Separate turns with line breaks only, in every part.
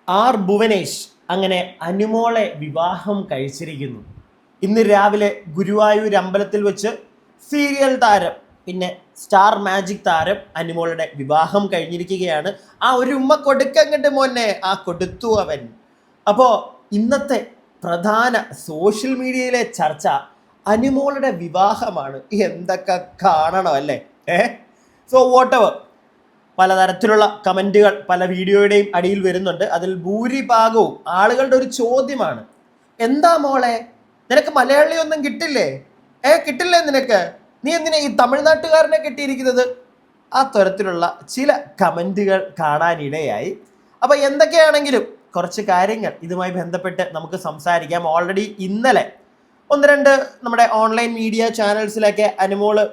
R Bhuvanesh അങ്ങനെ അനുമോളെ വിവാഹം കഴിച്ചിരിക്കുന്നു. ഇന്ന് രാവിലെ ഗുരുവായൂർ അമ്പലത്തിൽ വെച്ച് സീരിയൽ താരം പിന്നെ സ്റ്റാർ മാജിക് താരം അനുമോളുടെ വിവാഹം കഴിഞ്ഞിരിക്കുകയാണ്. ആ ഒരു ഉമ്മ കൊടുക്കങ്ങട്ട് മോനെ, ആ കൊടുത്തു അവൻ. അപ്പോൾ ഇന്നത്തെ പ്രധാന സോഷ്യൽ മീഡിയയിലെ ചർച്ച അനുമോളുടെ വിവാഹമാണ്. എന്തൊക്കെ കാണണം അല്ലേ? സോ വോട്ടെവർ, പലതരത്തിലുള്ള കമൻറ്റുകൾ പല വീഡിയോയുടെയും അടിയിൽ വരുന്നുണ്ട്. അതിൽ ഭൂരിഭാഗവും ആളുകളുടെ ഒരു ചോദ്യമാണ്, എന്താ മോളെ നിനക്ക് മലയാളി ഒന്നും കിട്ടില്ലേ? കിട്ടില്ലേ നിനക്ക്? നീ എന്തിനാ ഈ തമിഴ്നാട്ടുകാരനെ കിട്ടിയിരിക്കുന്നത്? ആ തരത്തിലുള്ള ചില കമൻറ്റുകൾ കാണാനിടയായി. അപ്പോൾ എന്തൊക്കെയാണെങ്കിലും കുറച്ച് കാര്യങ്ങൾ ഇതുമായി ബന്ധപ്പെട്ട് നമുക്ക് സംസാരിക്കാം. ഓൾറെഡി ഇന്നലെ ഒന്ന് രണ്ട് നമ്മുടെ ഓൺലൈൻ മീഡിയ ചാനൽസിലൊക്കെ അനുമോള്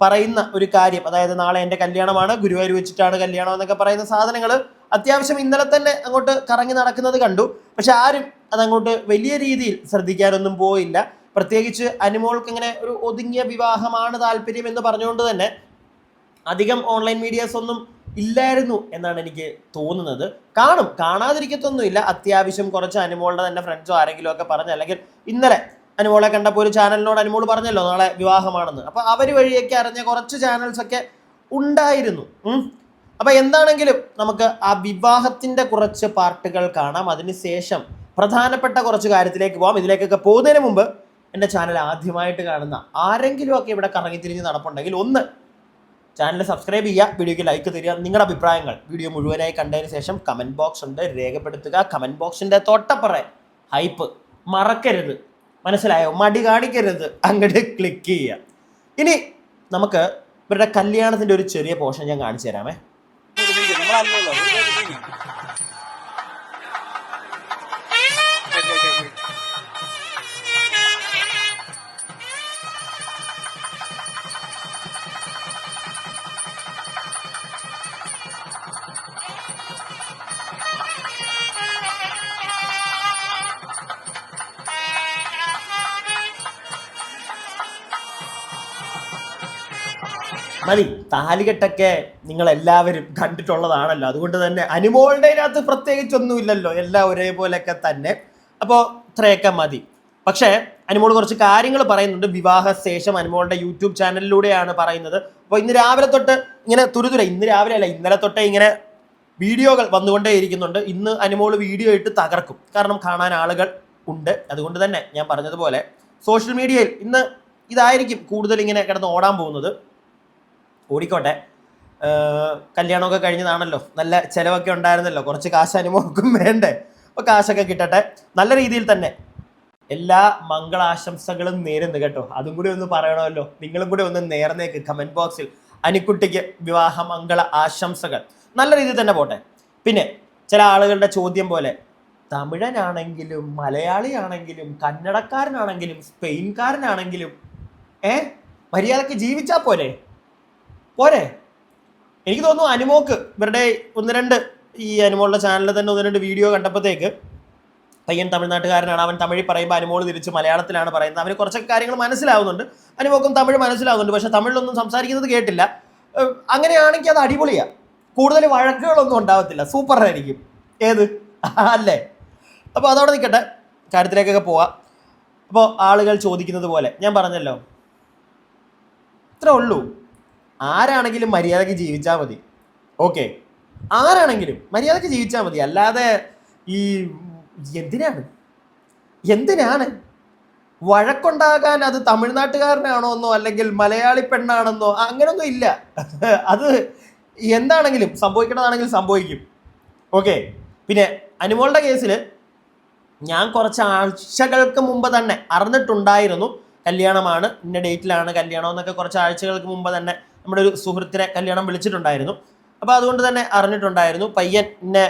പറയുന്ന ഒരു കാര്യം, അതായത് നാളെ എൻ്റെ കല്യാണമാണ്, ഗുരുവായൂർ വെച്ചിട്ടാണ് കല്യാണം എന്നൊക്കെ പറയുന്ന സാധനങ്ങൾ അത്യാവശ്യം ഇന്നലെ തന്നെ അങ്ങോട്ട് കറങ്ങി നടക്കുന്നത് കണ്ടു. പക്ഷെ ആരും അതങ്ങോട്ട് വലിയ രീതിയിൽ ശ്രദ്ധിക്കാനൊന്നും പോയില്ല. പ്രത്യേകിച്ച് അനുമോൾക്ക് ഇങ്ങനെ ഒരു ഒതുങ്ങിയ വിവാഹമാണ് താല്പര്യം എന്ന് പറഞ്ഞുകൊണ്ട് തന്നെ അധികം ഓൺലൈൻ മീഡിയാസ് ഒന്നും ഇല്ലായിരുന്നു എന്നാണ് എനിക്ക് തോന്നുന്നത്. കാണാതിരിക്കത്തൊന്നുമില്ല. അത്യാവശ്യം കുറച്ച് അനുമോളുടെ തന്നെ ഫ്രണ്ട്സോ ആരെങ്കിലും ഒക്കെ പറഞ്ഞ്, അല്ലെങ്കിൽ ഇന്നലെ അനുമോളെ കണ്ടപ്പോൾ ഒരു ചാനലിനോട് അനുമോൾ പറഞ്ഞല്ലോ നാളെ വിവാഹമാണെന്ന്, അപ്പോൾ അവർ വഴിയൊക്കെ അറിഞ്ഞ കുറച്ച് ചാനൽസൊക്കെ ഉണ്ടായിരുന്നു. അപ്പോൾ എന്താണെങ്കിലും നമുക്ക് ആ വിവാഹത്തിൻ്റെ കുറച്ച് പാർട്ടുകൾ കാണാം. അതിനുശേഷം പ്രധാനപ്പെട്ട കുറച്ച് കാര്യത്തിലേക്ക് പോകാം. ഇതിലേക്കൊക്കെ പോകുന്നതിന് മുമ്പ് എൻ്റെ ചാനൽ ആദ്യമായിട്ട് കാണുന്ന ആരെങ്കിലുമൊക്കെ ഇവിടെ കറങ്ങിത്തിരിഞ്ഞ് നടപ്പുണ്ടെങ്കിൽ ഒന്ന് ചാനൽ സബ്സ്ക്രൈബ് ചെയ്യുക, വീഡിയോയ്ക്ക് ലൈക്ക് തരിക, നിങ്ങളുടെ അഭിപ്രായങ്ങൾ വീഡിയോ മുഴുവനായി കണ്ടതിന് ശേഷം കമൻറ്റ് ബോക്സ് ഉണ്ട്, രേഖപ്പെടുത്തുക. കമൻറ്റ് ബോക്സിൻ്റെ തൊട്ടപ്പുറേ ഹൈപ്പ് മറക്കരുത്, മനസ്സിലായോ? മടി കാണിക്കരുത്, അങ്ങോട്ട് ക്ലിക്ക് ചെയ്യുക. ഇനി നമുക്ക് ഇവരുടെ കല്യാണത്തിൻ്റെ ഒരു ചെറിയ പോർഷൻ ഞാൻ കാണിച്ചു തരാമേ. മതി, താലികെട്ടൊക്കെ നിങ്ങൾ എല്ലാവരും കണ്ടിട്ടുള്ളതാണല്ലോ. അതുകൊണ്ട് തന്നെ അനുമോളുടെ അതിനകത്ത് പ്രത്യേകിച്ചൊന്നുമില്ലല്ലോ, എല്ലാം ഒരേപോലെയൊക്കെ തന്നെ. അപ്പോൾ ഇത്രയൊക്കെ മതി. പക്ഷേ അനുമോൾ കുറച്ച് കാര്യങ്ങൾ പറയുന്നുണ്ട്. വിവാഹശേഷം അനുമോളുടെ യൂട്യൂബ് ചാനലിലൂടെയാണ് പറയുന്നത്. അപ്പോൾ ഇന്ന് രാവിലെ തൊട്ട് ഇങ്ങനെ ഇന്ന് രാവിലെ അല്ല, ഇന്നലെ തൊട്ടേ ഇങ്ങനെ വീഡിയോകൾ വന്നുകൊണ്ടേ ഇരിക്കുന്നുണ്ട്. ഇന്ന് അനുമോൾ വീഡിയോ ഇട്ട് തകർക്കും, കാരണം കാണാൻ ആളുകൾ ഉണ്ട്. അതുകൊണ്ട് തന്നെ ഞാൻ പറഞ്ഞതുപോലെ സോഷ്യൽ മീഡിയയിൽ ഇന്ന് ഇതായിരിക്കും കൂടുതൽ ഇങ്ങനെ കിടന്ന് ഓടാൻ പോകുന്നത്. ഓടിക്കോട്ടെ, കല്യാണമൊക്കെ കഴിഞ്ഞതാണല്ലോ, നല്ല ചിലവൊക്കെ ഉണ്ടായിരുന്നല്ലോ, കുറച്ച് കാശ് അനുമോൾക്കും വേണ്ടേ? അപ്പോൾ കാശൊക്കെ കിട്ടട്ടെ. നല്ല രീതിയിൽ തന്നെ എല്ലാ മംഗളാശംസകളും നേരുന്നു കേട്ടോ. അതും കൂടി ഒന്ന് പറയണമല്ലോ, നിങ്ങളും കൂടി ഒന്ന് നേർന്നേക്ക് കമൻറ്റ് ബോക്സിൽ. അനിക്കുട്ടിക്ക് വിവാഹ മംഗള ആശംസകൾ. നല്ല രീതിയിൽ തന്നെ പോട്ടെ. പിന്നെ ചില ആളുകളുടെ ചോദ്യം പോലെ, തമിഴനാണെങ്കിലും മലയാളിയാണെങ്കിലും കന്നഡക്കാരനാണെങ്കിലും സ്പെയിൻകാരനാണെങ്കിലും മര്യാദയ്ക്ക് ജീവിച്ചാൽ പോരെ? എനിക്ക് തോന്നുന്നു അനുമോക്ക് ഇവരുടെ ഒന്ന് രണ്ട് ഈ അനുമോളുടെ ചാനലിൽ തന്നെ ഒന്ന് രണ്ട് വീഡിയോ കണ്ടപ്പോഴത്തേക്ക് പയ്യൻ തമിഴ്നാട്ടുകാരനാണ്, അവൻ തമിഴിൽ പറയുമ്പോൾ അനുമോൾ തിരിച്ച് മലയാളത്തിലാണ് പറയുന്നത്. അവന് കുറച്ചൊക്കെ കാര്യങ്ങൾ മനസ്സിലാവുന്നുണ്ട്, അനുമോക്കും തമിഴ് മനസ്സിലാവുന്നുണ്ട്. പക്ഷെ തമിഴിലൊന്നും സംസാരിക്കുന്നത് കേട്ടില്ല. അങ്ങനെയാണെങ്കിൽ അത് അടിപൊളിയാണ്, കൂടുതൽ വഴക്കുകളൊന്നും ഉണ്ടാവത്തില്ല, സൂപ്പറായിരിക്കും. അല്ലേ? അപ്പോൾ അതോടെ നിൽക്കട്ടെ, കാര്യത്തിലേക്കൊക്കെ പോവാം. അപ്പോൾ ആളുകൾ ചോദിക്കുന്നത് പോലെ ഞാൻ പറഞ്ഞല്ലോ, ഇത്രേ ഉള്ളൂ. ആരാണെങ്കിലും മര്യാദയ്ക്ക് ജീവിച്ചാൽ മതി. ഓക്കെ, ആരാണെങ്കിലും മര്യാദയ്ക്ക് ജീവിച്ചാൽ മതി. അല്ലാതെ ഈ എന്തിനാണ് വഴക്കുണ്ടാകാൻ? അത് തമിഴ്നാട്ടുകാരനാണോ എന്നോ അല്ലെങ്കിൽ മലയാളി പെണ്ണാണെന്നോ അങ്ങനൊന്നും ഇല്ല. അത് എന്താണെങ്കിലും സംഭവിക്കേണ്ടതാണെങ്കിൽ സംഭവിക്കും. ഓക്കെ. പിന്നെ അനുമോളുടെ കേസിൽ ഞാൻ കുറച്ച് ആഴ്ചകൾക്ക് മുമ്പ് തന്നെ അറിഞ്ഞിട്ടുണ്ടായിരുന്നു കല്യാണമാണ്, ഇന്ന ഡേറ്റിലാണ് കല്യാണം എന്നൊക്കെ. കുറച്ച് ആഴ്ചകൾക്ക് മുമ്പ് തന്നെ നമ്മുടെ ഒരു സുഹൃത്തിനെ കല്യാണം വിളിച്ചിട്ടുണ്ടായിരുന്നു. അപ്പോൾ അതുകൊണ്ട് തന്നെ അറിഞ്ഞിട്ടുണ്ടായിരുന്നു. പയ്യൻ ഇന്നെ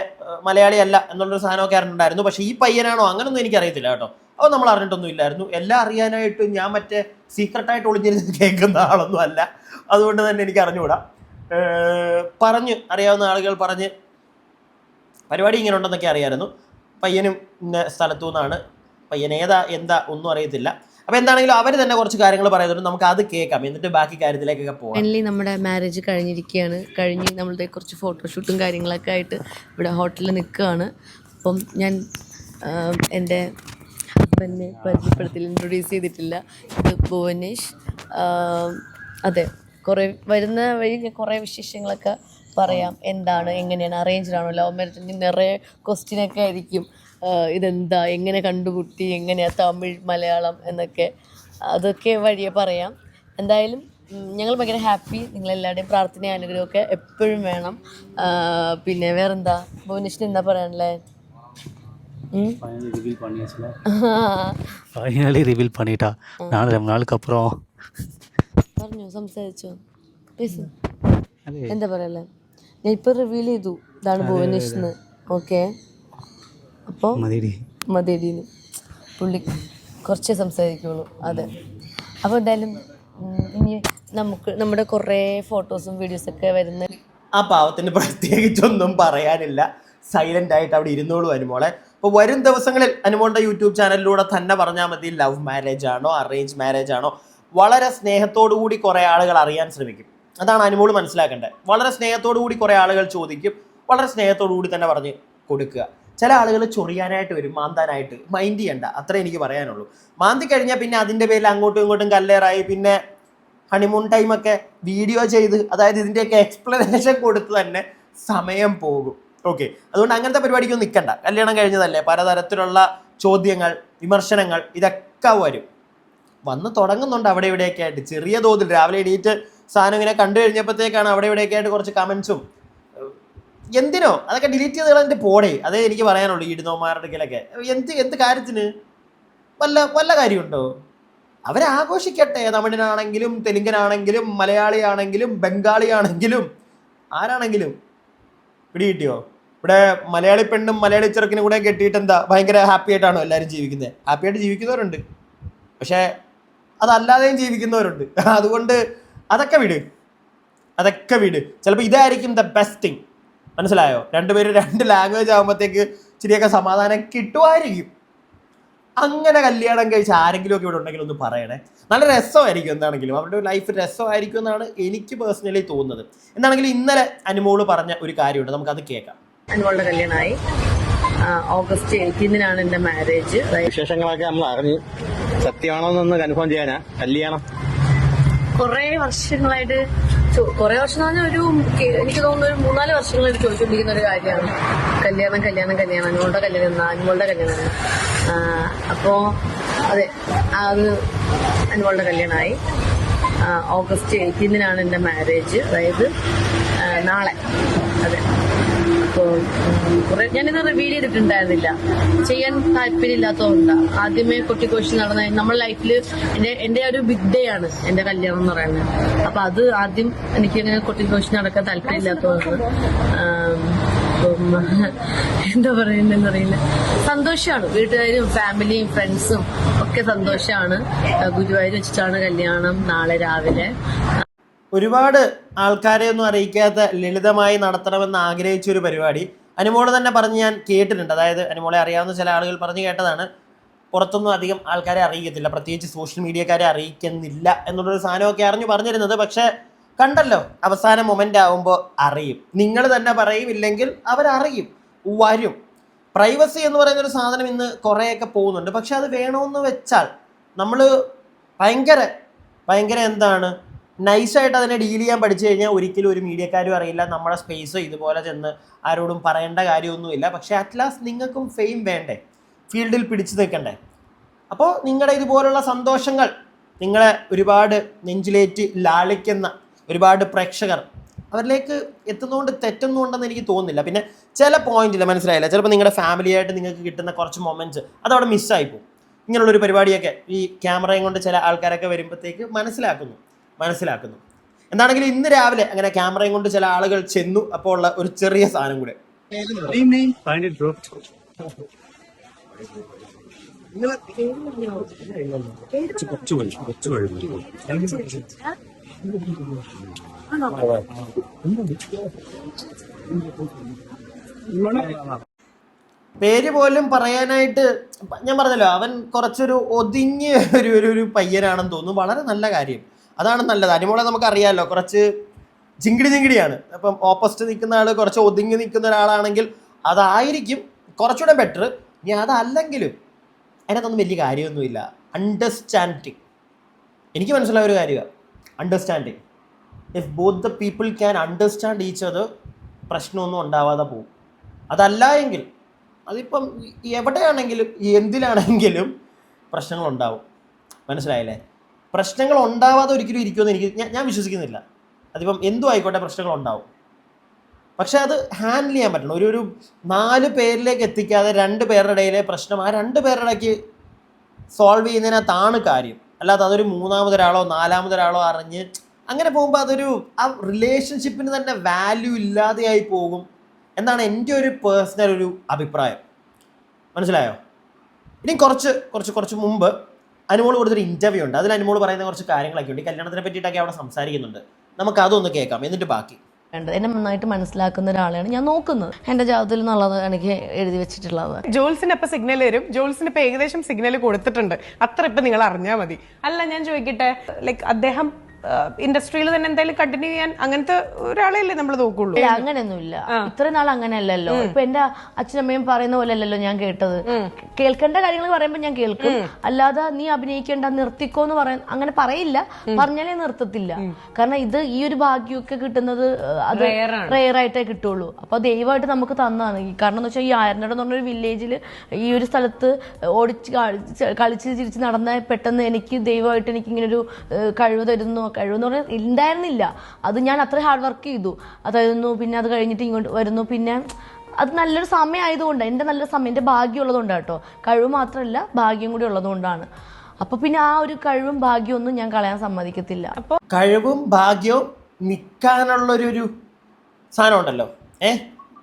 മലയാളി അല്ല എന്നുള്ളൊരു സാധനമൊക്കെ അറിഞ്ഞിട്ടുണ്ടായിരുന്നു. പക്ഷേ ഈ പയ്യനാണോ അങ്ങനൊന്നും എനിക്കറിയത്തില്ല കേട്ടോ. അപ്പോൾ നമ്മൾ അറിഞ്ഞിട്ടൊന്നും ഇല്ലായിരുന്നു. എല്ലാം അറിയാനായിട്ട് ഞാൻ മറ്റേ സീക്രട്ടായിട്ട് ഒളിഞ്ഞിരുന്ന് കേൾക്കുന്ന ആളൊന്നും അല്ല. അതുകൊണ്ട് തന്നെ എനിക്ക് അറിഞ്ഞുകൂടാ. അറിയാവുന്ന ആളുകൾ പറഞ്ഞ് പരിപാടി ഇങ്ങനെ ഉണ്ടെന്നൊക്കെ അറിയാമായിരുന്നു. പയ്യനും ഇന്ന സ്ഥലത്തു നിന്നാണ്, പയ്യൻ എന്താ ഒന്നും അറിയത്തില്ല. അപ്പോൾ എന്താണെങ്കിലും അവർ തന്നെ കുറച്ച് കാര്യങ്ങൾ പറയുന്നുണ്ട്, നമുക്ക് അത് കേൾക്കാം, എന്നിട്ട് ബാക്കി കാര്യത്തിലേക്കൊക്കെ പോകാം.
ഫൈനലി നമ്മുടെ മാരേജ് കഴിഞ്ഞ് നമ്മളുടെ കുറച്ച് ഫോട്ടോഷൂട്ടും കാര്യങ്ങളൊക്കെ ആയിട്ട് ഇവിടെ ഹോട്ടലിൽ നിൽക്കുകയാണ്. അപ്പം ഞാൻ എൻ്റെ ഹസ്ബൻഡിനെ പരിചയപ്പെടുത്തില്ല, ഇൻട്രൊഡ്യൂസ് ചെയ്തിട്ടില്ല. ഇത് ഭുവനേഷ്. അതെ, കുറേ വരുന്ന വഴി ഞാൻ കുറേ വിശേഷങ്ങളൊക്കെ പറയാം. എന്താണ്, എങ്ങനെയാണ്, അറേഞ്ച്ഡ് ആണോ, ലവ് മാരേജ്, നിറയെ ക്വസ്റ്റ്യനൊക്കെ ആയിരിക്കും. ഇതെന്താ, എങ്ങനെ കണ്ടുമുട്ടി, എങ്ങനെയാണ് തമിഴ് മലയാളം എന്നൊക്കെ, അതൊക്കെ വഴിയെ പറയാം. എന്തായാലും ഞങ്ങൾ ഭയങ്കര ഹാപ്പി. നിങ്ങളെല്ലാവരുടെയും പ്രാർത്ഥനയും അനുഗ്രഹമൊക്കെ എപ്പോഴും വേണം. പിന്നെ വേറെന്താ, ഭുവനേഷിന് എന്താ പറയാനല്ലേ?
ஃபைனலி ரிவீல் பண்ணிட்டா. நானும் ரொம்ப நாளுக்கு அப்புறம்
പറഞ്ഞോ, സംസാരിച്ചോ, പേസ്. എന്താ പറയല്ലേ, ഞാൻ ഇപ്പോൾ റിവീൽ ചെയ്തു ഇതാണ് ഭുവനേഷ്. ഓക്കെ, അപ്പോൾ മതിയടീന്ന് പുള്ളി കുറച്ചേ സംസാരിക്കുള്ളൂ. അതെ, അപ്പോൾ എന്തായാലും ഇനി നമ്മുടെ കുറേ ഫോട്ടോസും വീഡിയോസൊക്കെ വരുന്ന
ആ പാവത്തിന് പ്രത്യേകിച്ചൊന്നും പറയാനില്ല. സൈലൻ്റ് ആയിട്ട് അവിടെ ഇരുന്നോളൂ അനുമോളെ. അപ്പോൾ വരും ദിവസങ്ങളിൽ അനുമോളുടെ യൂട്യൂബ് ചാനലിലൂടെ തന്നെ പറഞ്ഞാൽ മതി ലവ് മാരേജ് ആണോ അറേഞ്ച് മാരേജ് ആണോ. വളരെ സ്നേഹത്തോടു കൂടി കുറേ ആളുകൾ അറിയാൻ ശ്രമിക്കും. അതാണ് അനുമോൾ മനസ്സിലാക്കേണ്ടത്. വളരെ സ്നേഹത്തോടു കൂടി കുറേ ആളുകൾ ചോദിക്കും. വളരെ സ്നേഹത്തോടു കൂടി തന്നെ പറഞ്ഞ് കൊടുക്കുക. ചില ആളുകൾ ചൊറിയാനായിട്ട് വരും, മാന്താനായിട്ട്. മൈൻഡ് ചെയ്യണ്ട, അത്രേ എനിക്ക് പറയാനുള്ളൂ. മാന്തി കഴിഞ്ഞാൽ പിന്നെ അതിൻ്റെ പേരിൽ അങ്ങോട്ടും ഇങ്ങോട്ടും കല്ലേറായി പിന്നെ ഹണിമൂൺ ടൈമൊക്കെ വീഡിയോ ചെയ്ത്, അതായത് ഇതിൻ്റെയൊക്കെ എക്സ്പ്ലനേഷൻ കൊടുത്ത് തന്നെ സമയം പോകും. ഓക്കെ, അതുകൊണ്ട് അങ്ങനത്തെ പരിപാടിക്കൊന്നും നിൽക്കണ്ട. കല്യാണം കഴിഞ്ഞതല്ലേ, പലതരത്തിലുള്ള ചോദ്യങ്ങൾ, വിമർശനങ്ങൾ ഇതൊക്കെ വന്ന് തുടങ്ങുന്നുണ്ട് അവിടെ ഇവിടെയൊക്കെ ആയിട്ട്. ചെറിയ തോതിൽ രാവിലെ എണീറ്റ് സാധനം ഇങ്ങനെ കണ്ടു കഴിഞ്ഞപ്പോഴത്തേക്കാണ് അവിടെ ഇവിടെയൊക്കെ ആയിട്ട് കുറച്ച് കമൻസും. എന്തിനോ അതൊക്കെ ഡിലീറ്റ് ചെയ്ത് കളഞ്ഞിട്ട് പോടേ, അതേ എനിക്ക് പറയാനുള്ളൂ. ഇടുന്നവന്മാരുടെ അടുക്കലൊക്കെ എന്ത് കാര്യത്തിന് വല്ല കാര്യമുണ്ടോ? അവരാഘോഷിക്കട്ടെ. തമിഴനാണെങ്കിലും തെലുങ്കനാണെങ്കിലും മലയാളിയാണെങ്കിലും ബംഗാളിയാണെങ്കിലും ആരാണെങ്കിലും. പിടികിട്ടിയോ? ഇവിടെ മലയാളി പെണ്ണും മലയാളി ചെറുക്കിനും കൂടെ കെട്ടിയിട്ട് എന്താ ഭയങ്കര ഹാപ്പി ആയിട്ടാണോ എല്ലാവരും ജീവിക്കുന്നത്? ഹാപ്പി ആയിട്ട് ജീവിക്കുന്നവരുണ്ട്, പക്ഷേ അതല്ലാതെയും ജീവിക്കുന്നവരുണ്ട്. അതുകൊണ്ട് അതൊക്കെ വിട്. ചിലപ്പോൾ ഇതായിരിക്കും ദ ബെസ്റ്റ് തിങ്. മനസ്സിലായോ? രണ്ടുപേരും രണ്ട് ലാംഗ്വേജ് ആകുമ്പോഴത്തേക്ക് ഇച്ചിരിയൊക്കെ സമാധാനം കിട്ടുമായിരിക്കും. അങ്ങനെ കല്യാണം കഴിച്ച് ആരെങ്കിലും ഒക്കെ ഇവിടെ ഉണ്ടെങ്കിൽ ഒന്ന് പറയണേ. നല്ല രസമായിരിക്കും. എന്താണെങ്കിലും അവരുടെ ലൈഫ് രസമായിരിക്കും എന്നാണ് എനിക്ക് പേഴ്സണലി തോന്നുന്നത്. എന്താണെങ്കിലും ഇന്നലെ അനുമോള് പറഞ്ഞ ഒരു കാര്യമുണ്ട്, നമുക്കത് കേൾക്കാം.
അനുമോളുടെ കല്യാണമായി. ഓഗസ്റ്റ് 18 എൻ്റെ മാരേജ്.
വിശേഷങ്ങളൊക്കെ നമ്മൾ അറിഞ്ഞു. സത്യമാണോന്നൊന്ന് കൺഫേം ചെയ്യാനാ കല്യാണം.
കുറേ വർഷങ്ങളായിട്ട്, കുറേ വർഷം എന്ന് പറഞ്ഞാൽ എനിക്ക് തോന്നുന്നു ഒരു 3-4 വർഷങ്ങളായിട്ട് ചോദിച്ചുകൊണ്ടിരിക്കുന്ന ഒരു കാര്യമാണ് കല്യാണം. അനുമോളുടെ കല്യാണം. അപ്പോൾ അതെ, അത് അനുമോളുടെ കല്യാണമായി. ഓഗസ്റ്റ് 18 എൻ്റെ മാരേജ്, അതായത് നാളെ. അതെ, അപ്പോൾ ഞാനിത് റിവീൽ ചെയ്തിട്ടുണ്ടായിരുന്നില്ല, ചെയ്യാൻ താല്പര്യമില്ലാത്തതുകൊണ്ടാണ്. ആദ്യമേ കൊട്ടിക്കോശി നടന്ന നമ്മുടെ ലൈഫിൽ എൻ്റെ ഒരു ബിഗ് ഡേ ആണ് എൻ്റെ കല്യാണം എന്ന് പറയുന്നത്. അപ്പൊ അത് ആദ്യം എനിക്കിങ്ങനെ കൊട്ടിക്കോശി നടക്കാൻ താല്പര്യമില്ലാത്തതുകൊണ്ട് അപ്പം എന്താ പറയുന്നതെന്നറിയില്ല. സന്തോഷമാണ്, വീട്ടുകാരും ഫാമിലിയും ഫ്രണ്ട്സും ഒക്കെ സന്തോഷമാണ്. ഗുരുവായൂർ വെച്ചിട്ടാണ് കല്യാണം, നാളെ രാവിലെ.
ഒരുപാട് ആൾക്കാരെ ഒന്നും അറിയിക്കാത്ത ലളിതമായി നടത്തണമെന്ന് ആഗ്രഹിച്ചൊരു പരിപാടി അനുമോള് തന്നെ പറഞ്ഞ് ഞാൻ കേട്ടിട്ടുണ്ട്. അതായത് അനുമോളെ അറിയാവുന്ന ചില ആളുകൾ പറഞ്ഞു കേട്ടതാണ്. പുറത്തൊന്നും അധികം ആൾക്കാരെ അറിയിക്കത്തില്ല, പ്രത്യേകിച്ച് സോഷ്യൽ മീഡിയക്കാരെ അറിയിക്കുന്നില്ല എന്നുള്ളൊരു സാധനമൊക്കെ അറിഞ്ഞു പറഞ്ഞിരുന്നത്. പക്ഷേ കണ്ടല്ലോ, അവസാന മൊമെൻ്റ് ആകുമ്പോൾ അറിയും. നിങ്ങൾ തന്നെ പറയും, ഇല്ലെങ്കിൽ അവരറിയും, വരും. പ്രൈവസി എന്ന് പറയുന്നൊരു സാധനം ഇന്ന് കുറേയൊക്കെ പോകുന്നുണ്ട്. പക്ഷെ അത് വേണമെന്ന് വെച്ചാൽ നമ്മൾ ഭയങ്കര എന്താണ് നൈസായിട്ട് അതിനെ ഡീൽ ചെയ്യാൻ പഠിച്ചു കഴിഞ്ഞാൽ ഒരിക്കലും ഒരു മീഡിയക്കാരും അറിയില്ല. നമ്മുടെ സ്പേസ് ഇതുപോലെ ചെന്ന് ആരോടും പറയേണ്ട കാര്യമൊന്നുമില്ല. പക്ഷേ അറ്റ്ലാസ്റ്റ് നിങ്ങൾക്കും ഫെയിം വേണ്ടേ, ഫീൽഡിൽ പിടിച്ചു നിൽക്കണ്ടേ? അപ്പോൾ നിങ്ങളുടെ ഇതുപോലുള്ള സന്തോഷങ്ങൾ നിങ്ങളെ ഒരുപാട് നെഞ്ചിലേറ്റ് ലാളിക്കുന്ന ഒരുപാട് പ്രേക്ഷകർ അവരിലേക്ക് എത്തുന്നതുകൊണ്ട് തെറ്റൊന്നും എനിക്ക് തോന്നുന്നില്ല. പിന്നെ ചില പോയിന്റിൽ മനസ്സിലായില്ല, ചിലപ്പോൾ നിങ്ങളുടെ ഫാമിലിയായിട്ട് നിങ്ങൾക്ക് കിട്ടുന്ന കുറച്ച് മൊമെൻറ്റ്സ് അതവിടെ മിസ്സായിപ്പോവും. ഇങ്ങനെയുള്ളൊരു പരിപാടിയൊക്കെ ഈ ക്യാമറയും കൊണ്ട് ചില ആൾക്കാരൊക്കെ വരുമ്പോഴത്തേക്ക് മനസ്സിലാക്കുന്നു. എന്താണെങ്കിലും ഇന്ന് രാവിലെ അങ്ങനെ ക്യാമറയും കൊണ്ട് ചില ആളുകൾ ചെന്നു. അപ്പോൾ ഉള്ള ഒരു ചെറിയ സാധനം കൂടെ. പേര് പോലും പറയാനായിട്ട് ഞാൻ പറഞ്ഞല്ലോ, അവൻ കുറച്ചൊരു ഒതുങ്ങിയ ഒരു പയ്യനാണെന്ന് തോന്നുന്നു. വളരെ നല്ല കാര്യം, അതാണ് നല്ലത്. അനുമോളെ നമുക്കറിയാമല്ലോ, കുറച്ച് ജിങ്കിടിയാണ്. അപ്പം ഓപ്പോസിറ്റ് നിൽക്കുന്ന ആൾ കുറച്ച് ഒതുങ്ങി നിൽക്കുന്ന ഒരാളാണെങ്കിൽ അതായിരിക്കും കുറച്ചുകൂടെ ബെറ്റർ. ഇനി അതല്ലെങ്കിലും അതിനകത്തൊന്നും വലിയ കാര്യമൊന്നുമില്ല. അണ്ടർസ്റ്റാൻഡിങ്, എനിക്ക് മനസ്സിലായ ഒരു കാര്യമാണ് understanding. If both the people can understand each other, പ്രശ്നമൊന്നും ഉണ്ടാവാതെ പോകും. അതല്ല എങ്കിൽ അതിപ്പം എവിടെയാണെങ്കിലും എന്തിലാണെങ്കിലും പ്രശ്നങ്ങളുണ്ടാവും. മനസ്സിലായില്ലേ? പ്രശ്നങ്ങൾ ഉണ്ടാവാതെ ഒരിക്കലും ഇരിക്കുമെന്ന് ഞാൻ വിശ്വസിക്കുന്നില്ല. അതിപ്പം എന്തും ആയിക്കോട്ടെ പ്രശ്നങ്ങളുണ്ടാവും. പക്ഷെ അത് ഹാൻഡിൽ ചെയ്യാൻ പറ്റണം. ഒരു 4 പേരിലേക്ക് എത്തിക്കാതെ 2 പേരുടെ ഇടയിലെ പ്രശ്നം ആ 2 പേരുടെ ഇടയ്ക്ക് സോൾവ് ചെയ്യുന്നതിനകത്താണ് കാര്യം. അല്ലാതെ അതൊരു 3ാമതൊരാളോ 4ാമതൊരാളോ അറിഞ്ഞ് അങ്ങനെ പോകുമ്പോൾ ആ റിലേഷൻഷിപ്പിന് തന്നെ വാല്യൂ ഇല്ലാതെയായി പോകും എന്നാണ് എൻ്റെ ഒരു പേഴ്സണൽ ഒരു അഭിപ്രായം. മനസ്സിലായോ? ഇനി കുറച്ച് മുമ്പ് അനുമോൾ കൊടുത്തൊരു ഇൻ്റർവ്യൂ ഉണ്ട്. അതിൽ അനുമോൾ പറയുന്ന കുറച്ച് കാര്യങ്ങളൊക്കെ ഉണ്ട്. കല്യാണത്തിനെ പറ്റിയിട്ടൊക്കെ അവിടെ സംസാരിക്കുന്നുണ്ട്. നമുക്ക് അതൊന്ന് കേൾക്കാം, എന്നിട്ട് ബാക്കി.
എന്നെ നന്നായിട്ട് മനസ്സിലാക്കുന്ന ഒരാളെയാണ് ഞാൻ നോക്കുന്നത്. എന്റെ ജാതകത്തിൽ നിന്നുള്ളത് എനിക്ക് എഴുതി വെച്ചിട്ടുള്ളത്.
ജോൾസിന് ഇപ്പൊ സിഗ്നൽ വരും. ജോൾസിന് ഇപ്പൊ ഏകദേശം സിഗ്നൽ കൊടുത്തിട്ടുണ്ട്. അത്ര ഇപ്പൊ നിങ്ങൾ അറിഞ്ഞാൽ മതി. അല്ല, ഞാൻ ചോദിക്കട്ടെ, ലൈക്ക് അദ്ദേഹം ഇൻഡസ്ട്രിയിൽ തന്നെ എന്തായാലും കണ്ടിന്യൂ ചെയ്യാൻ അങ്ങനത്തെ ഒരാളെയല്ലേ നമ്മൾ നോക്കുള്ളൂ?
അങ്ങനെയൊന്നുമില്ല. ഇത്രയും നാൾ അങ്ങനെയല്ലല്ലോ. ഇപ്പൊ എന്റെ അച്ഛനമ്മയും പറയുന്ന പോലെ അല്ലല്ലോ ഞാൻ കേട്ടത്. കേൾക്കേണ്ട കാര്യങ്ങൾ പറയുമ്പോൾ ഞാൻ കേൾക്കും. അല്ലാതെ നീ അഭിനയിക്കേണ്ട, നിർത്തിക്കോ എന്ന് പറയാൻ അങ്ങനെ പറയില്ല. പറഞ്ഞാലേ നിർത്തത്തില്ല. കാരണം ഈ ഒരു ഭാഗ്യമൊക്കെ കിട്ടുന്നത് അത് റെയർ ആയിട്ടേ കിട്ടുള്ളൂ. അപ്പൊ ദൈവമായിട്ട് നമുക്ക് തന്നതാണ്. കാരണം എന്ന് വെച്ചാൽ ഈ ആയർനാട് എന്ന് പറഞ്ഞൊരു വില്ലേജിൽ ഈ ഒരു സ്ഥലത്ത് കളിച്ച് ചിരിച്ച് നടന്ന പെട്ടെന്ന് എനിക്ക് ദൈവമായിട്ട് എനിക്ക് ഇങ്ങനെ ഒരു കഴിവ് തരുന്നു. കഴിവെന്ന് പറഞ്ഞാൽ ഉണ്ടായിരുന്നില്ല. അത് ഞാൻ അത്ര ഹാർഡ് വർക്ക് ചെയ്തു. അതായിരുന്നു. പിന്നെ അത് കഴിഞ്ഞിട്ട് ഇങ്ങോട്ട് വരുന്നു. പിന്നെ അത് നല്ലൊരു സമയം ആയതുകൊണ്ട്, എൻ്റെ നല്ലൊരു സമയം, എൻ്റെ ഭാഗ്യം ഉള്ളതുകൊണ്ടാണ് കേട്ടോ. കഴിവ് മാത്രമല്ല ഭാഗ്യം കൂടി ഉള്ളതുകൊണ്ടാണ്. അപ്പൊ പിന്നെ ആ ഒരു കഴിവും ഭാഗ്യവും ഒന്നും ഞാൻ കളയാൻ സമ്മതിക്കത്തില്ല. അപ്പൊ
കഴിവും ഭാഗ്യവും നിൽക്കാനുള്ളൊരു സാധനം ഉണ്ടല്ലോ,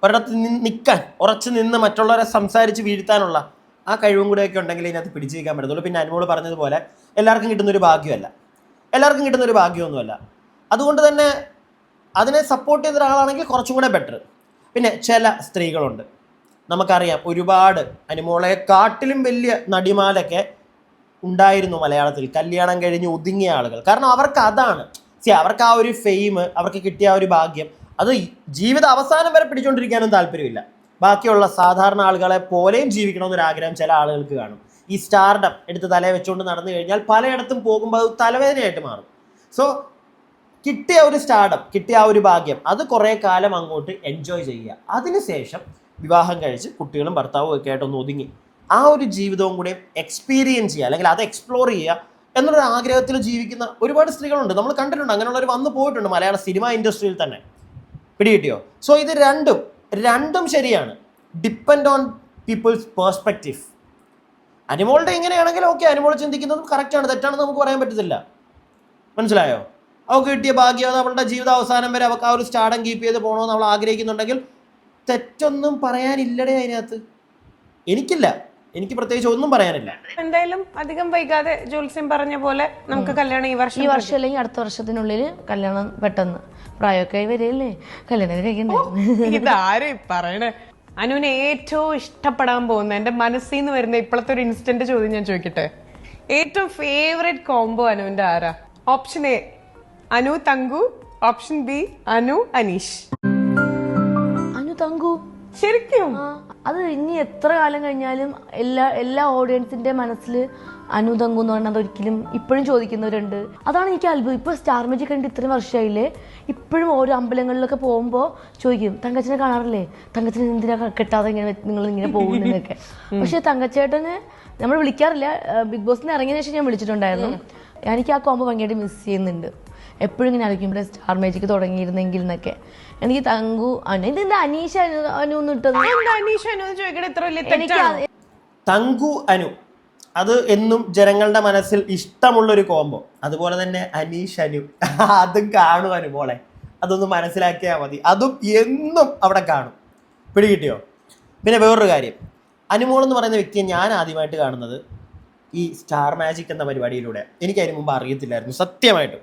ഒരിടത്ത് നിൽക്കാൻ, ഉറച്ചു നിന്ന് മറ്റുള്ളവരെ സംസാരിച്ച് വീഴ്ത്താനുള്ള ആ കഴിവും കൂടെയൊക്കെ ഉണ്ടെങ്കിൽ ഇതിനകത്ത് പിടിച്ചു നിൽക്കാൻ പറ്റത്തുള്ളൂ. പിന്നെ അനുമോള് പറഞ്ഞതുപോലെ എല്ലാവർക്കും കിട്ടുന്നൊരു ഭാഗ്യമല്ല, എല്ലാവർക്കും കിട്ടുന്നൊരു ഭാഗ്യമൊന്നുമല്ല. അതുകൊണ്ട് തന്നെ അതിനെ സപ്പോർട്ട് ചെയ്ത ഒരാളാണെങ്കിൽ കുറച്ചും കൂടെ ബെറ്റർ. പിന്നെ ചില സ്ത്രീകളുണ്ട്, നമുക്കറിയാം, ഒരുപാട് അനുമോളെക്കാട്ടിലും വലിയ നടിമാരൊക്കെ ഉണ്ടായിരുന്നു മലയാളത്തിൽ, കല്യാണം കഴിഞ്ഞ് ഒതുങ്ങിയ ആളുകൾ. കാരണം അവർക്ക് അതാണ്, അവർക്ക് ആ ഒരു ഫെയിം, അവർക്ക് കിട്ടിയ ആ ഒരു ഭാഗ്യം, അത് ജീവിത അവസാനം വരെ പിടിച്ചുകൊണ്ടിരിക്കാനും താല്പര്യമില്ല. ബാക്കിയുള്ള സാധാരണ ആളുകളെ പോലെയും ജീവിക്കണമെന്നൊരാഗ്രഹം ചില ആളുകൾക്ക് കാണും. ഈ സ്റ്റാർഡം എടുത്ത് തലയെ വെച്ചുകൊണ്ട് നടന്നു കഴിഞ്ഞാൽ പലയിടത്തും പോകുമ്പോൾ അത് തലവേദനയായിട്ട് മാറും. സോ കിട്ടിയ ഒരു സ്റ്റാർഡം, കിട്ടിയ ആ ഒരു ഭാഗ്യം, അത് കുറേ കാലം അങ്ങോട്ട് എൻജോയ് ചെയ്യുക. അതിനുശേഷം വിവാഹം കഴിച്ച് കുട്ടികളും ഭർത്താവും ഒക്കെ ആയിട്ടൊന്ന് ഒതുങ്ങി ആ ഒരു ജീവിതവും കൂടെ എക്സ്പീരിയൻസ് ചെയ്യുക, അല്ലെങ്കിൽ അത് എക്സ്പ്ലോർ ചെയ്യുക എന്നൊരു ആഗ്രഹത്തിൽ ജീവിക്കുന്ന ഒരുപാട് സ്ത്രീകളുണ്ട്. നമ്മൾ കണ്ടിട്ടുണ്ട്, അങ്ങനെയുള്ളവർ വന്നു പോയിട്ടുണ്ട് മലയാള സിനിമ ഇൻഡസ്ട്രിയിൽ തന്നെ. പിടികിട്ടിയോ? സോ ഇത് രണ്ടും ശരിയാണ്. Depend on people's perspective. അനുമോളുടെ ഇങ്ങനെയാണെങ്കിൽ ഓക്കെ, അനുമോൾ ചിന്തിക്കുന്നതും കറക്റ്റാണ്, തെറ്റാണെന്ന് നമുക്ക് പറയാൻ പറ്റത്തില്ല. മനസ്സിലായോ? അവൾക്ക് കിട്ടിയ ഭാഗ്യം, അത് അവളുടെ ജീവിതാവസാനം വരെ അവൾക്ക് ആ ഒരു സ്റ്റാർഡം കീപ്പ് ചെയ്ത് പോകണമെന്ന് അവൾ ആഗ്രഹിക്കുന്നുണ്ടെങ്കിൽ തെറ്റൊന്നും പറയാനില്ലടേ അതിനകത്ത്. എനിക്കില്ല, എനിക്ക് പ്രത്യേകിച്ച് ഒന്നും പറയാനില്ല.
എന്തായാലും അധികം വൈകാതെ ജോത്സ്യം പറഞ്ഞ പോലെ നമുക്ക് കല്യാണം ഈ വർഷം
അല്ലെങ്കിൽ അടുത്ത വർഷത്തിനുള്ളിൽ കല്യാണം, പെട്ടെന്ന് പ്രായമൊക്കെ വരികയല്ലേ, കല്യാണം കഴിക്കണ്ടേ.
ഇതാരും പറയണേ. അനുവിന് ഏറ്റവും ഇഷ്ടപ്പെടാൻ പോകുന്ന, എന്റെ മനസ്സിൽ നിന്ന് വരുന്ന ഇപ്പോഴത്തെ ഒരു ഇൻസ്റ്റന്റ് ചോദ്യം ഞാൻ ചോദിക്കട്ടെ. ഏറ്റവും ഫേവറേറ്റ് കോംബോ അനുവിന്റെ ആരാ? Option A Anu Thanku, option B Anu Aneesh.
Anu Thanku.
ശരിക്കും?
അത് ഇനി എത്ര കാലം കഴിഞ്ഞാലും എല്ലാ ഓഡിയൻസിന്റെ മനസ്സിൽ അനു തങ്കു എന്ന് പറഞ്ഞാൽ ഒരിക്കലും ഇപ്പോഴും ചോദിക്കുന്നവരുണ്ട്. അതാണ് എനിക്ക് അത്ഭുതം. ഇപ്പൊ സ്റ്റാർ മാജിക് കണ്ടിട്ട് ഇത്രയും വർഷമായില്ലേ, ഇപ്പോഴും ഓരോ അമ്പലങ്ങളിലൊക്കെ പോകുമ്പോൾ ചോദിക്കും, തങ്കച്ചനെ കാണാറില്ലേ, തങ്കച്ചനെ എന്തിനാ കെട്ടാതെ ഇങ്ങനെ നിങ്ങൾ ഇങ്ങനെ പോകുന്നതൊക്കെ. പക്ഷെ തങ്കച്ചേട്ടന് നമ്മൾ വിളിക്കാറില്ല. ബിഗ് ബോസിന് ഇറങ്ങിയതിനു ശേഷം ഞാൻ വിളിച്ചിട്ടുണ്ടായിരുന്നു. എനിക്ക് ആ കോമ്പോ ഭയങ്കരമായിട്ട് മിസ് ചെയ്യുന്നുണ്ട്. എപ്പോഴും ഇങ്ങനെ ആയിരിക്കും ഇവിടെ സ്റ്റാർ മാജിക് തുടങ്ങിയിരുന്നെങ്കിൽ എന്നൊക്കെ. എനിക്ക് തങ്കു അനു, ഇതെന്താ അനീഷ അനു ഇട്ടത്?
തങ്കു അനു അത് എന്നും ജനങ്ങളുടെ മനസ്സിൽ ഇഷ്ടമുള്ളൊരു കോംബോ. അതുപോലെ തന്നെ അനീഷ് അനു, അതും കാണും അനുമോളെ, അതൊന്ന് മനസ്സിലാക്കിയാൽ മതി. അതും എന്നും അവിടെ കാണും. പിടികിട്ടിയോ? പിന്നെ വേറൊരു കാര്യം, അനുമോൾ എന്ന് പറയുന്ന വ്യക്തിയെ ഞാൻ ആദ്യമായിട്ട് കാണുന്നത് ഈ സ്റ്റാർ മാജിക് എന്ന പരിപാടിയിലൂടെ. എനിക്ക് അതിന് മുമ്പ് അറിയത്തില്ലായിരുന്നു സത്യമായിട്ടും.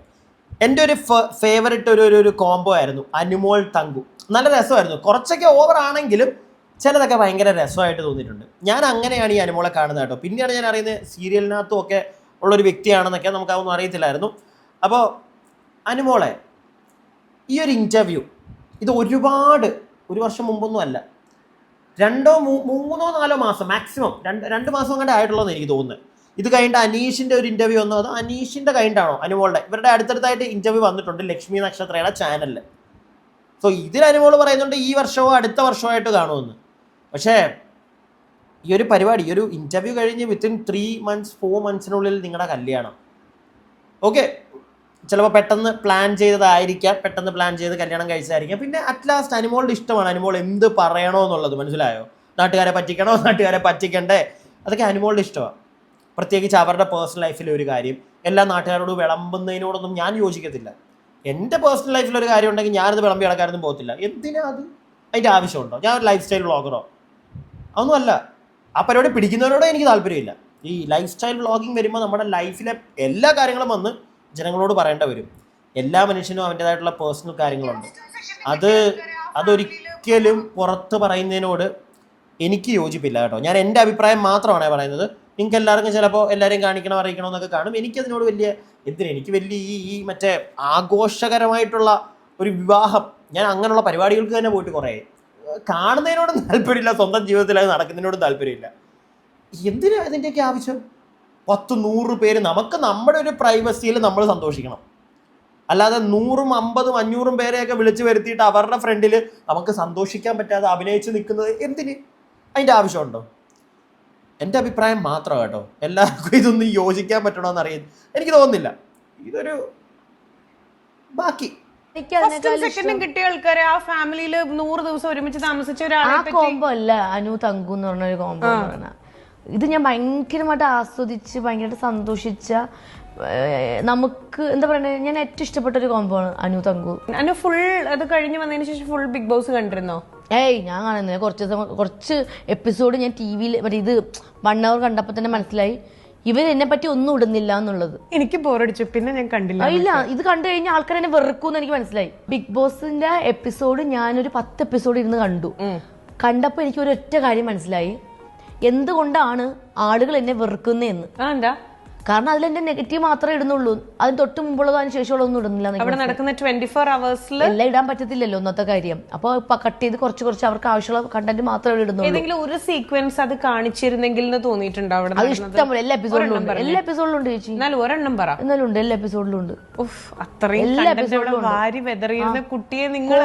എൻ്റെ ഒരു ഫേവററ്റ് ഒരു കോംബോ ആയിരുന്നു അനുമോൾ തങ്കു. നല്ല രസമായിരുന്നു. കുറച്ചൊക്കെ ഓവർ ആണെങ്കിലും ചിലതൊക്കെ ഭയങ്കര രസമായിട്ട് തോന്നിയിട്ടുണ്ട്. ഞാൻ അങ്ങനെയാണ് ഈ അനുമോളെ കാണുന്നത് കേട്ടോ. പിന്നെയാണ് ഞാൻ അറിയുന്നത് സീരിയലിനകത്തും ഒക്കെ ഉള്ളൊരു വ്യക്തിയാണെന്നൊക്കെ. നമുക്കതൊന്നും അറിയത്തില്ലായിരുന്നു. അപ്പോൾ അനുമോളെ ഈ ഒരു ഇൻ്റർവ്യൂ, ഇത് ഒരു വർഷം മുമ്പൊന്നും അല്ല, മൂന്നോ നാലോ മാസം മാക്സിമം രണ്ട് മാസം അങ്ങനെ ആയിട്ടുള്ളൂ എന്ന് എനിക്ക് തോന്നുന്നത്. ഇത് കഴിഞ്ഞിട്ട് അനീഷിൻ്റെ ഒരു ഇൻ്റർവ്യൂ വന്നു. അത് അനീഷിൻ്റെ കഴിഞ്ഞിട്ടാണോ അനുമോളുടെ, ഇവരുടെ അടുത്തടുത്തായിട്ട് ഇൻ്റർവ്യൂ വന്നിട്ടുണ്ട് ലക്ഷ്മി നക്ഷത്രയുടെ ചാനലിൽ. സോ ഇതിൽ അനുമോൾ പറയുന്നുണ്ട് ഈ വർഷമോ അടുത്ത വർഷമോ ആയിട്ട് കാണുമെന്ന്. പക്ഷേ ഈ ഒരു പരിപാടി, ഈ ഒരു ഇൻ്റർവ്യൂ കഴിഞ്ഞ് വിത്തിൻ 3 months 4 monthsനുള്ളിൽ നിങ്ങളുടെ കല്യാണം. ഓക്കെ, ചിലപ്പോൾ പെട്ടെന്ന് പ്ലാൻ ചെയ്തതായിരിക്കാം, പെട്ടെന്ന് പ്ലാൻ ചെയ്ത് കല്യാണം കഴിച്ചതായിരിക്കാം. പിന്നെ അറ്റ് ലാസ്റ്റ് അനുമോളുടെ ഇഷ്ടമാണ് അനുമോൾ എന്ത് പറയണോ എന്നുള്ളത്. മനസ്സിലായോ? നാട്ടുകാരെ പറ്റിക്കണോ, നാട്ടുകാരെ പറ്റിക്കണ്ടേ, അതൊക്കെ അനുമോളുടെ ഇഷ്ടമാണ്. പ്രത്യേകിച്ച് അവരുടെ പേഴ്സണൽ ലൈഫിലെ ഒരു കാര്യം എല്ലാ നാട്ടുകാരോട് വിളമ്പുന്നതിനോടൊന്നും ഞാൻ യോജിക്കത്തില്ല. എൻ്റെ പേഴ്സണൽ ലൈഫിലൊരു കാര്യം ഉണ്ടെങ്കിൽ ഞാനത് വിളമ്പി കിടക്കാനൊന്നും പോകത്തില്ല. എന്തിനാ അത്? അതിൻ്റെ ആവശ്യമുണ്ടോ? ഞാൻ ഒരു ലൈഫ് സ്റ്റൈൽ വ്ളോഗറോ? അതൊന്നും അല്ല. ആ പരിപാടി പിടിക്കുന്നവരോട് എനിക്ക് താല്പര്യമില്ല. ഈ ലൈഫ് സ്റ്റൈൽ വ്ളോഗിങ് വരുമ്പോൾ നമ്മുടെ ലൈഫിലെ എല്ലാ കാര്യങ്ങളും വന്ന് ജനങ്ങളോട് പറയേണ്ട വരും. എല്ലാ മനുഷ്യനും അവൻ്റേതായിട്ടുള്ള പേഴ്സണൽ കാര്യങ്ങളുണ്ട്. അതൊരിക്കലും പുറത്ത് പറയുന്നതിനോട് എനിക്ക് യോജിപ്പില്ല കേട്ടോ. ഞാൻ എൻ്റെ അഭിപ്രായം മാത്രമാണ് പറയുന്നത്. നിങ്ങൾക്ക് എല്ലാവർക്കും ചിലപ്പോൾ എല്ലാവരെയും കാണിക്കണം അറിയിക്കണം എന്നൊക്കെ കാണും. എനിക്കതിനോട് എനിക്ക് വലിയ ഈ മറ്റേ ആഘോഷകരമായിട്ടുള്ള ഒരു വിവാഹം, ഞാൻ അങ്ങനെയുള്ള പരിപാടികൾക്ക് തന്നെ പോയിട്ട് കുറേ കാണുന്നതിനോടും താല്പര്യമില്ല, സ്വന്തം ജീവിതത്തിൽ അത് നടക്കുന്നതിനോടും താല്പര്യമില്ല. എന്തിനാ ഇതിൻ്റെയൊക്കെ ആവശ്യം? 10-100 പേര്, നമുക്ക് നമ്മുടെ ഒരു പ്രൈവസിയിൽ നമ്മൾ സന്തോഷിക്കണം. അല്ലാതെ 100, 50, 500 പേരെയൊക്കെ വിളിച്ചു വരുത്തിയിട്ട് അവരുടെ ഫ്രണ്ടിൽ നമുക്ക് സന്തോഷിക്കാൻ പറ്റാതെ അഭിനയിച്ച് നിൽക്കുന്നത് എന്തിന്? അതിൻ്റെ ആവശ്യമുണ്ടോ? എൻ്റെ അഭിപ്രായം മാത്രം കേട്ടോ. എല്ലാവർക്കും ഇതൊന്നും യോജിക്കാൻ പറ്റണമെന്ന് അറിയാൻ എനിക്ക് തോന്നുന്നില്ല. ഇതൊരു ബാക്കി
സെക്കൻഡും കിട്ടിയ ആൾക്കാരെ ആ ഫാമിലിയിൽ 100 ദിവസം ഒരുമിച്ച് താമസിച്ച ഒരാളെ
കോംബോ അല്ല അനു തങ്കു എന്ന് പറഞ്ഞൊരു കോംബോ എന്ന് പറഞ്ഞാൽ. ഇത് ഞാൻ ഭയങ്കരമായിട്ട് ആസ്വദിച്ച് ഭയങ്കരമായിട്ട് സന്തോഷിച്ച, നമുക്ക് എന്താ പറയുക, ഞാൻ ഏറ്റവും ഇഷ്ടപ്പെട്ട ഒരു കോംബോ ആണ് അനു തങ്കു.
അനു ഫുൾ അത് കഴിഞ്ഞ് വന്നതിന് ശേഷം ഫുൾ ബിഗ് ബോസ് കണ്ടിരുന്നോ?
ഞാൻ കാണുന്നില്ല. കുറച്ച് എപ്പിസോഡ് ഞാൻ ടി വിയിൽ മറ്റേ ഇത് 1 hour കണ്ടപ്പോൾ തന്നെ മനസ്സിലായി ഇവർ എന്നെ പറ്റി ഒന്നും ഇടുന്നില്ല എന്നുള്ളത്.
എനിക്ക് ബോറടിച്ചു, പിന്നെ ഞാൻ കണ്ടില്ല.
ഇല്ല, ഇത് കണ്ടു കഴിഞ്ഞാൽ ആൾക്കാർ എന്നെ വെറുക്കൂന്ന് എനിക്ക് മനസ്സിലായി. ബിഗ് ബോസിന്റെ എപ്പിസോഡ് ഞാനൊരു 10 എപ്പിസോഡ് ഇരുന്ന് കണ്ടപ്പോ എനിക്ക് ഒരു ഒറ്റ കാര്യം മനസ്സിലായി, എന്തുകൊണ്ടാണ് ആളുകൾ എന്നെ വെറുക്കുന്നതെന്ന്.
എന്താ?
കാരണം അതിൽ എന്റെ നെഗറ്റീവ് മാത്രമേ ഇടുന്നുള്ളൂ. അതിന് തൊട്ട് മുമ്പുള്ളതോ അതിന് ശേഷമുള്ള ഒന്നും ഇടുന്നില്ല.
അവിടെ നടക്കുന്ന 24 hours
എല്ലാം ഇടാൻ പറ്റത്തില്ലല്ലോ ഒന്നത്തെ കാര്യം. അപ്പൊ കട്ട് ചെയ്ത് കുറച്ച് അവർക്ക് ആവശ്യമുള്ള കണ്ടന്റ് മാത്രമേ ഇടുന്നുള്ളൂ.
ഏതെങ്കിലും ഒരു സീക്വൻസ് അത് കാണിച്ചിരുന്നെങ്കിൽ എന്ന് തോന്നിയിട്ടുണ്ടോ? അവിടെ
അത് ഇഷ്ടംപോലെ എല്ലാ എപ്പിസോഡിലും ഉണ്ട് ചേച്ചി.
എന്നാലും ഒരെണ്ണം പറ.
എന്നാലും ഉണ്ട്, എല്ലാ എപ്പിസോഡിലും ഉണ്ട്.
അത്രയും
എല്ലാ എപ്പിസോഡിലും
വാരി വെതറിയിരുന്ന കുട്ടിയെ നിങ്ങൾ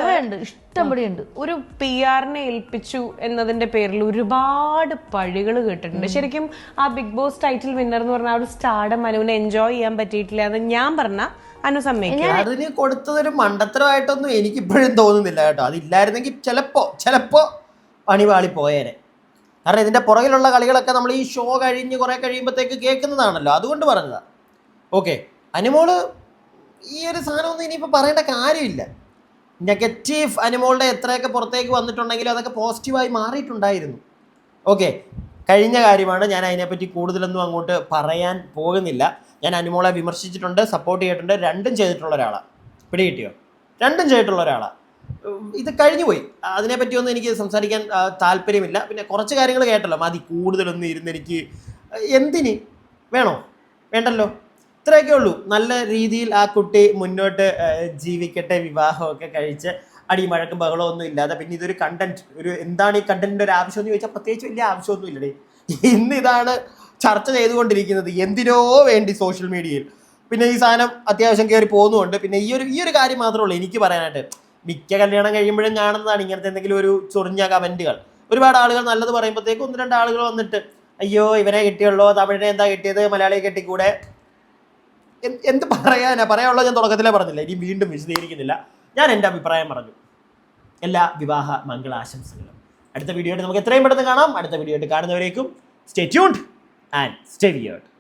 ഇഷ്ടംപടിയുണ്ട്.
ഒരു PR-നെ ഏൽപ്പിച്ചു എന്നതിന്റെ പേരിൽ ഒരുപാട് പഴികൾ കേട്ടിട്ടുണ്ട്. ശരിക്കും ആ ബിഗ് ബോസ് ടൈറ്റിൽ വിന്നർ എന്ന് പറഞ്ഞാൽ ഒരു സ്റ്റാർഡം അനുവിനെ എൻജോയ് ചെയ്യാൻ പറ്റിയിട്ടില്ല എന്ന് ഞാൻ പറഞ്ഞ അനു സമ്മതിക്കും.
അതിന് കൊടുത്തതൊരു മണ്ടത്തരമായിട്ടൊന്നും എനിക്കിപ്പോഴും തോന്നുന്നില്ല കേട്ടോ. അതില്ലായിരുന്നെങ്കിൽ ചിലപ്പോ പണിപാളി പോയേനെ. കാരണം ഇതിന്റെ പുറകിലുള്ള കളികളൊക്കെ നമ്മൾ ഈ ഷോ കഴിഞ്ഞ് കുറെ കഴിയുമ്പോഴത്തേക്ക് കേൾക്കുന്നതാണല്ലോ, അതുകൊണ്ട് പറഞ്ഞതാ. ഓക്കെ, അനുമോള് ഈ ഒരു സാധനമൊന്നും ഇനിയിപ്പോൾ പറയേണ്ട കാര്യമില്ല. നെഗറ്റീവ് അനുമോളുടെ എത്രയൊക്കെ പുറത്തേക്ക് വന്നിട്ടുണ്ടെങ്കിലും അതൊക്കെ പോസിറ്റീവായി മാറിയിട്ടുണ്ടായിരുന്നു. ഓക്കെ, കഴിഞ്ഞ കാര്യമാണ്. ഞാൻ അതിനെപ്പറ്റി കൂടുതലൊന്നും അങ്ങോട്ട് പറയാൻ പോകുന്നില്ല. ഞാൻ അനുമോളെ വിമർശിച്ചിട്ടുണ്ട്, സപ്പോർട്ട് ചെയ്തിട്ടുണ്ട്. രണ്ടും ചെയ്തിട്ടുള്ള ഒരാളാണ്. പിടികിട്ടിയോ? രണ്ടും ചെയ്തിട്ടുള്ള ഒരാളാണ്. ഇത് കഴിഞ്ഞു പോയി. അതിനെപ്പറ്റിയൊന്നും എനിക്ക് സംസാരിക്കാൻ താല്പര്യമില്ല. പിന്നെ കുറച്ച് കാര്യങ്ങൾ കേട്ടല്ലോ, മതി കൂടുതലൊന്നും ഇരുന്നെനിക്ക് എന്തിന് വേണോ? വേണ്ടല്ലോ, ഇത്രയൊക്കെ ഉള്ളൂ. നല്ല രീതിയിൽ ആ കുട്ടി മുന്നോട്ട് ജീവിക്കട്ടെ, വിവാഹമൊക്കെ കഴിച്ച് അടിമഴക്കും ബഹളവും ഒന്നും ഇല്ലാതെ. പിന്നെ ഇതൊരു കണ്ടന്റ്, എന്താണ് ഈ കണ്ടന്റിൻ്റെ ഒരു ആവശ്യം എന്ന് ചോദിച്ചാൽ പ്രത്യേകിച്ച് വലിയ ആവശ്യമൊന്നും ഇല്ലടേ. ഇന്ന് ഇതാണ് ചർച്ച ചെയ്തുകൊണ്ടിരിക്കുന്നത് എന്തിനോ വേണ്ടി സോഷ്യൽ മീഡിയയിൽ. പിന്നെ ഈ സാധനം അത്യാവശ്യം കയറി പോകുന്നുണ്ട്. പിന്നെ ഈ ഒരു കാര്യം മാത്രമേ ഉള്ളൂ എനിക്ക് പറയാനായിട്ട്. മിക്ക കല്യാണം കഴിയുമ്പോഴും കാണുന്നതാണ് ഇങ്ങനത്തെ എന്തെങ്കിലും ഒരു ചൊറിഞ്ഞ കമന്റുകൾ. ഒരുപാട് ആളുകൾ നല്ലത് പറയുമ്പോഴത്തേക്ക് 1-2 ആളുകൾ വന്നിട്ട് അയ്യോ ഇവനെ കിട്ടിയുള്ളൂ, തമിഴിനെ എന്താ കിട്ടിയത്, മലയാളിയെ കെട്ടിക്കൂടെ. എന്ത് പറയാനുള്ളത് ഞാൻ തുടക്കത്തിലേ പറഞ്ഞില്ല, ഇനി വീണ്ടും വിശദീകരിക്കുന്നില്ല. ഞാൻ എൻ്റെ അഭിപ്രായം പറഞ്ഞു. എല്ലാ വിവാഹ മംഗളാശംസകളും. അടുത്ത വീഡിയോ ആയിട്ട് നമുക്ക് എത്രയും പെട്ടെന്ന് കാണാം. അടുത്ത വീഡിയോ ആയിട്ട് കാണുന്നവരേക്കും stay tuned and stay weird.